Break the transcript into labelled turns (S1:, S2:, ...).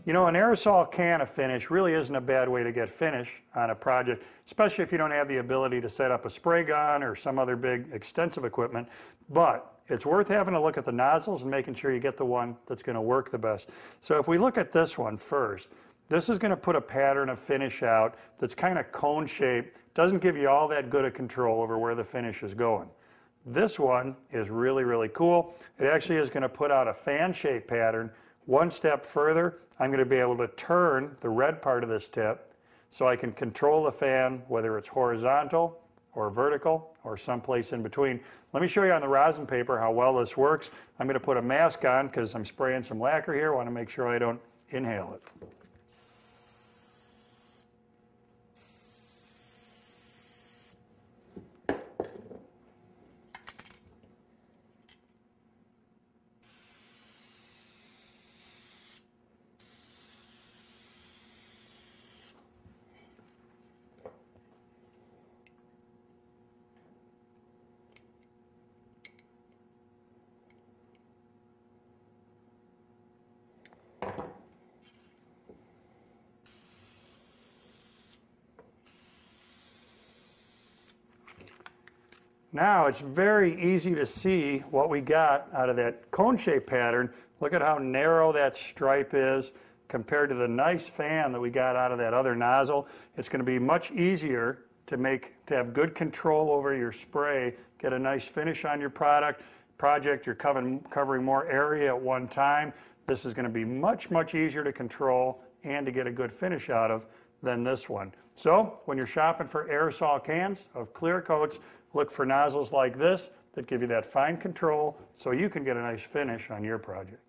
S1: You know, an aerosol can of finish really isn't a bad way to get finish on a project, especially if you don't have the ability to set up a spray gun or some other big extensive equipment. But it's worth having a look at the nozzles and making sure you get the one that's going to work the best. So if we look at this one first, this is going to put a pattern of finish out that's kind of cone shaped, doesn't give you all that good a control over where the finish is going. This one is really, really cool. It actually is going to put out a fan shaped pattern. One step further, I'm going to be able to turn the red part of this tip so I can control the fan, whether it's horizontal or vertical or someplace in between. Let me show you on the rosin paper how well this works. I'm going to put a mask on because I'm spraying some lacquer here. I want to make sure I don't inhale it. Now it's very easy to see what we got out of that cone-shaped pattern. Look at how narrow that stripe is compared to the nice fan that we got out of that other nozzle. It's going to be much easier to have good control over your spray, get a nice finish on your project. You're covering more area at one time. This is going to be much, much easier to control and to get a good finish out of than this one. So when you're shopping for aerosol cans of clear coats, look for nozzles like this that give you that fine control so you can get a nice finish on your project.